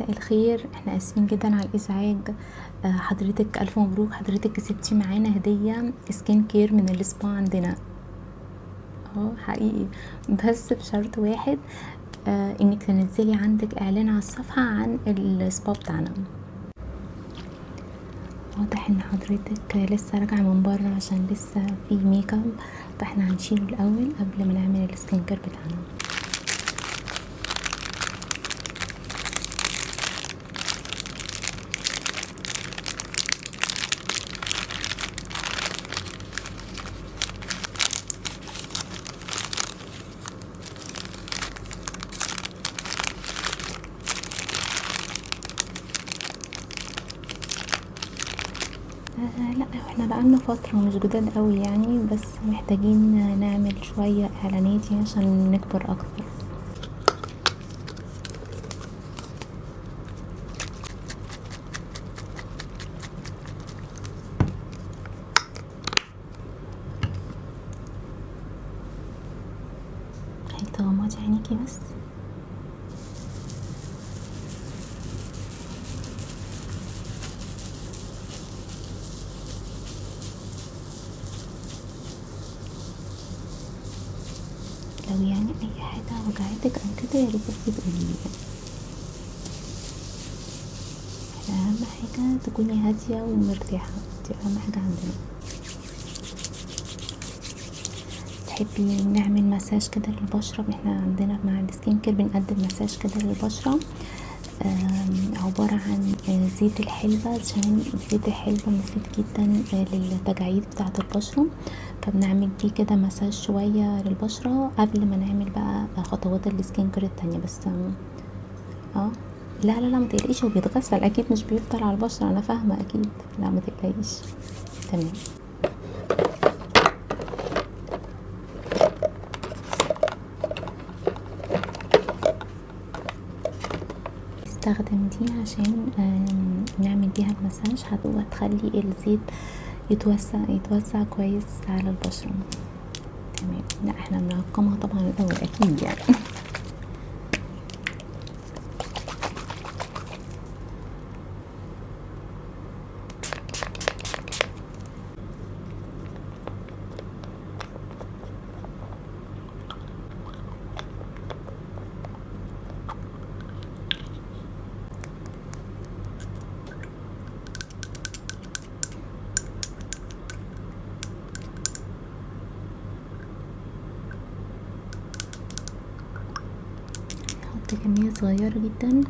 مساء الخير، احنا اسفين جدا على الازعاج. حضرتك الف مبروك، حضرتك كسبتي معانا هدية سكين كير من السبا عندنا اهو حقيقي، بس بشرط واحد، انك تنزلي عندك اعلان على الصفحة عن السبا بتاعنا. واضح ان حضرتك لسه راجعة من بره عشان لسه في ميك اب، فاحنا هنشيله الاول قبل ما نعمل السكين كير بتاعنا. لا احنا بقالنا فترة مش جداد قوي يعني، بس محتاجين نعمل شوية اعلانات يعني عشان نكبر اكتر. هتغمضي عينيكي بس. لو يعني اي حاجة وجعتك او كده ياريت بس تقوليلي. احنا اهم حاجة تكوني هادية ومرتاحة، دي اهم حاجة عندنا. تحبي نعمل مساج كده للبشرة؟ احنا عندنا مع السكين كير بنقدم مساج كده للبشرة، عبارة عن زيت الحلبة، عشان زيت الحلبة مفيد جدا للتجاعيد بتاعة البشرة، فبنعمل بيه كده مساج شوية للبشرة قبل ما نعمل بقى خطوات السكين كير التانية. بس لا لا لا ما تقلقيش، هو بيتغسل اكيد، مش بيفضل على البشرة، انا فاهمة اكيد، لا ما تقلقيش. تمام. استخدم دي عشان نعمل بيها المساج، هتخلي الزيت يتوزع كويس على البشرة. تمام. لا احنا بنعقمها طبعا الاول اكيد يعني. نحط كمية صغيرة جدا.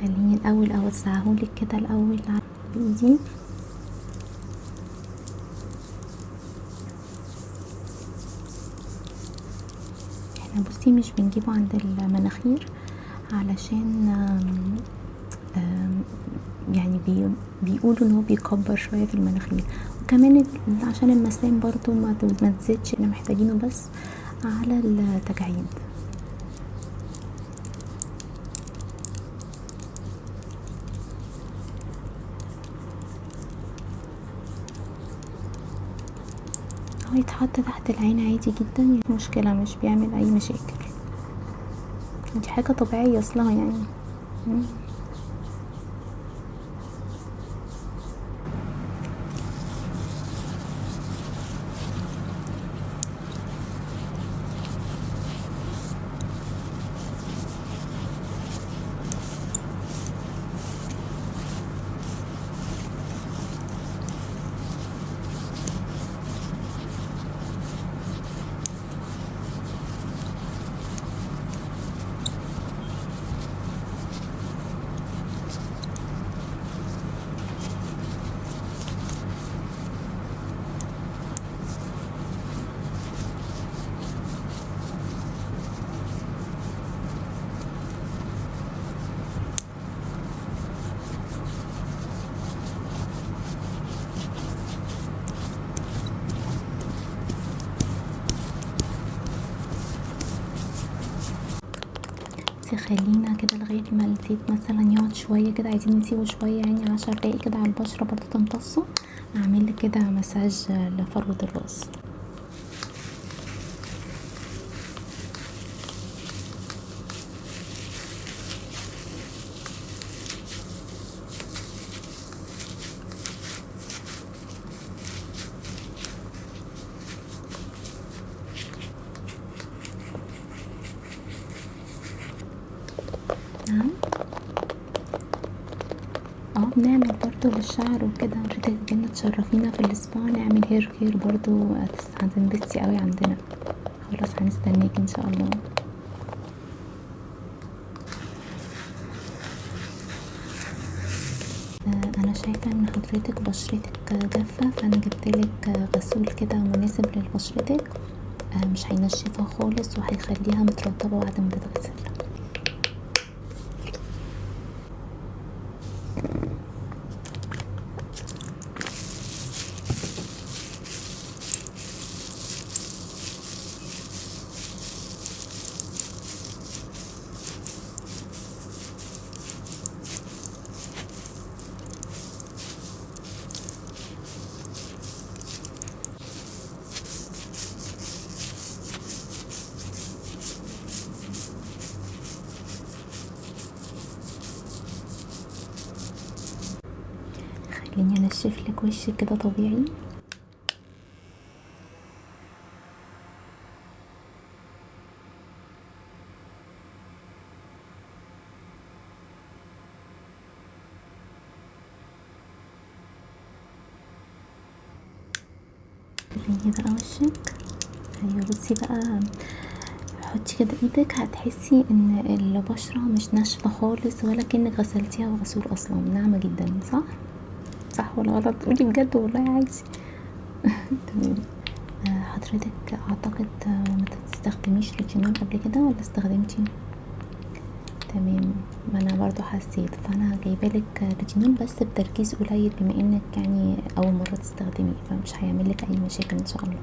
خليني الاول اوزعهولك كده الاول على بايدي. احنا بصي مش بنجيبه عند المناخير علشان يعني بيقولوا ان هو بيكبر شوية في المناخير، وكمان عشان المسام برضو ما تزيدش، احنا محتاجينه بس على التجاعيد. هو يتحط تحت العين عادي جدا، مش مشكلة، مش بيعمل اي مشاكل، دي حاجة طبيعية اصلها يعني. بس خلينا كده لغاية ما الزيت مثلا يقعد شوية كده، عايزين نسيبه شوية يعني 10 دقايق كده على البشرة برضه تمتصه. اعمل كده مساج لفروة الراس. نعم. بنعمل برضو للشعر وكده، حضرتك جينا تشرفينا في الاسبوع نعمل هير كير برضو، هتنبسطي قوي عندنا. خلاص هنستناك ان شاء الله. انا شايفه ان حضرتك بشرتك جافه، فانا جبتلك غسول كده مناسب لبشرتك، مش هينشفها خالص وهيخليها مترطبه بعد ما تتغسل. خليني انشفلك وشك كده طبيعي. خليني بقى وشك. ايوه بصي بقى، حطي كده ايدك هتحسي ان البشرة مش ناشفة خالص، ولا كأنك غسلتيها بغسول اصلا، ناعمة جدا. صح؟ صح ولا غلط؟ قولي بجد والله عادي. تمام. حضرتك اعتقد ما تستخدميش ريتينول قبل كده ولا استخدمتي؟ تمام. ما انا برضو حسيت، فانا جايبالك ريتينول بس بتركيز قليل، بما انك يعني اول مرة تستخدميه، فمش هيعملك اي مشاكل ان شاء الله.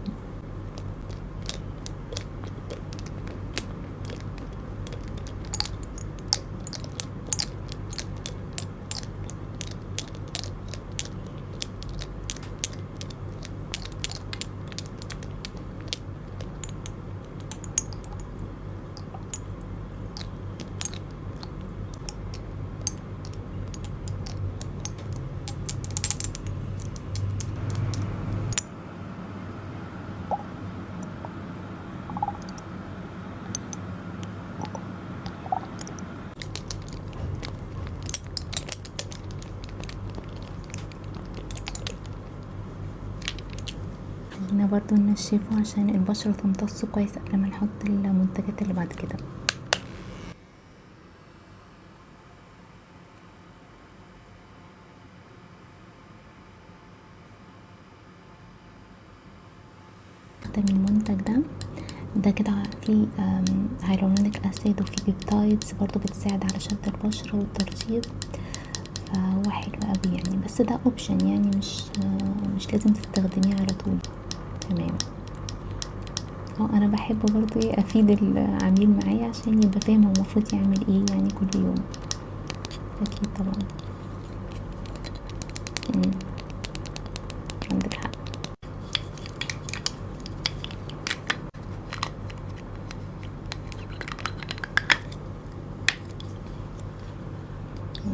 خلينا برضو ننشفه عشان البشرة تمتص كويس قبل ما نحط المنتجات اللي بعد كده. استخدمي المنتج ده كده فيه هيالورونيك اسيد وفيه بيبتايدز برضو بتساعد على شد البشرة والترطيب، فهو حلو قوي يعني، بس ده اوبشن يعني مش لازم تستخدميه على طول. تمام. انا بحب برضو افيد العميل معايا عشان يبقى فاهم هو المفروض يعمل ايه يعني كل يوم. اكيد طبعا. عندك حق.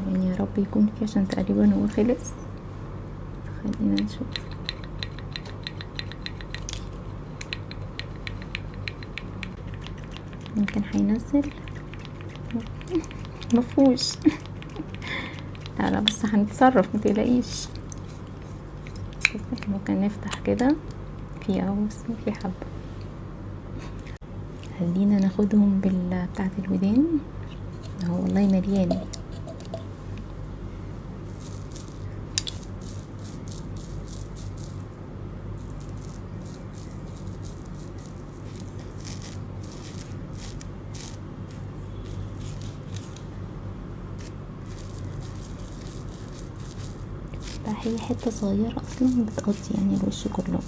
يعني يا رب يكون فيه عشان تقريبا هو خلص. خلينا نشوف. يمكن هينزل. مفهوش. لا بس هنتصرف متقلقيش. ممكن نفتح كده في في حبة. خلينا ناخدهم بتاعة الودان اهو، والله مليان. هي حتة صغيرة اصلا بتغطي يعني الوش كله.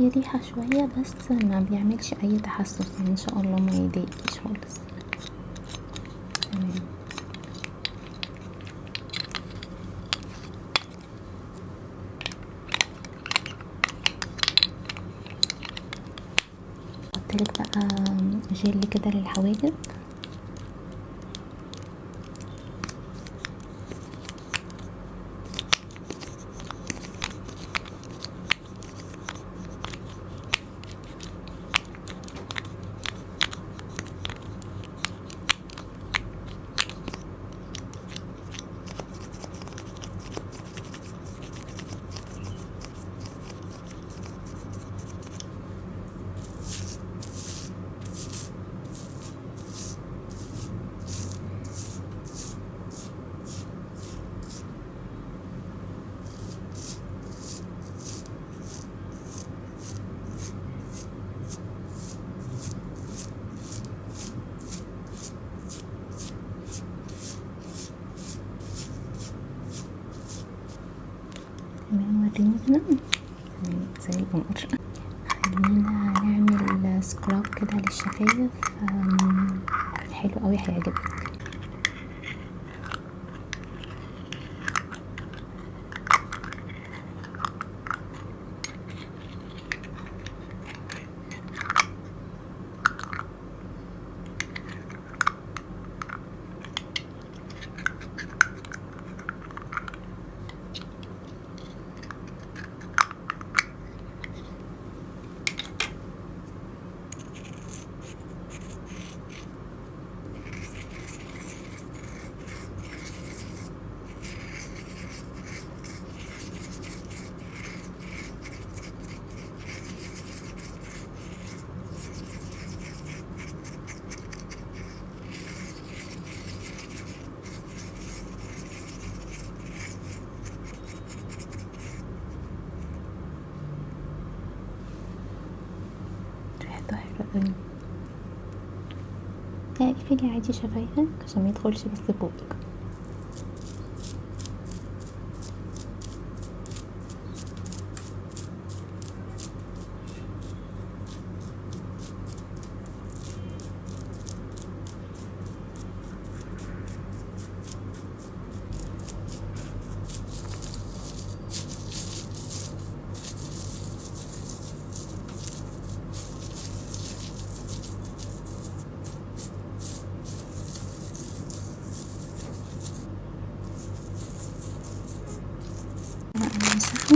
فيه ريحة شوية بس ما بيعملش اي تحسس، يعني ان شاء الله ما يضايقكيش خالص. تمام. احطلك بقى جل كده للحواجب. تمام، وريني هنا زي القمر. خلينا نعمل سكراب كده للشفايف، حلو قوي هيعجبك. ريحته حلوة اوي. اقفلي عادي شفايفك عشان ما يدخلش بس بوقك. امسحه.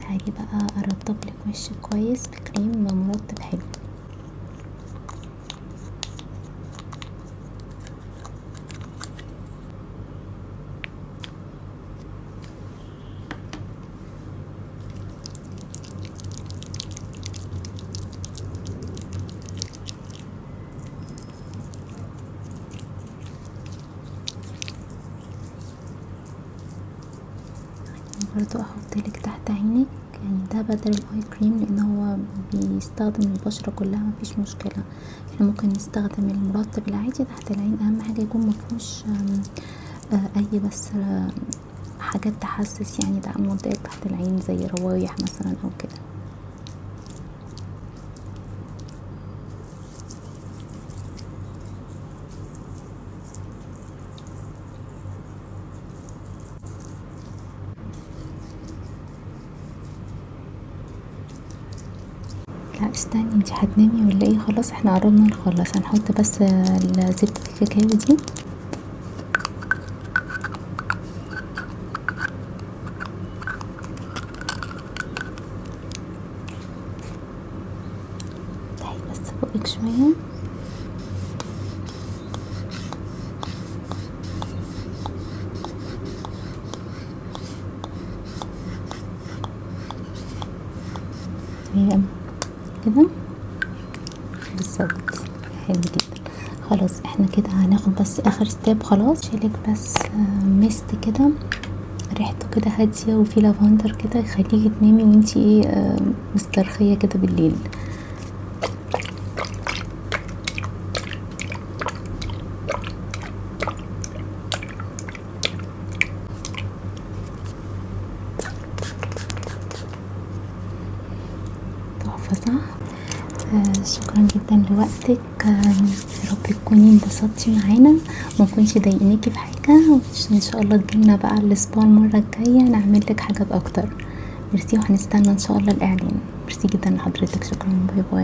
هاجي بقى ارطبلك وشك كويس بكريم مرطب حلو. برضو احطلك تحت عينك، يعني ده بدل الاي كريم لان هو بيستخدم البشرة كلها، مفيش مشكلة. احنا ممكن نستخدم المرطب العادي تحت العين، اهم حاجة يكون مفيهوش اي بس حاجات تحسس يعني ده منطقة تحت العين زي روايح مثلا او كده. لا استني، انتي هتنامي ولا ايه؟ خلاص احنا قربنا نخلص، هنحط بس زبدة الكاكاو دي. افتحي بس بقك شوية. تمام كده بالظبط، حلو جدا. خلاص احنا كده هناخد بس اخر ستيب. خلاص شيلك بس ميست كده ريحته كده هاديه وفي لافندر كده يخليكي تنامي وانتي ايه مسترخيه كده بالليل. تحفه صح؟ شكرا جدا لوقتك. يا رب تكوني انبسطتي معانا ومنكونش ضايقناكي في حاجه، ان شاء الله تجيلنا بقى الاسبوع المره الجايه نعمل لك حاجات اكتر. ميرسي وهنستنى ان شاء الله الاعلان. ميرسي جدا لحضرتك. شكرا. باي باي.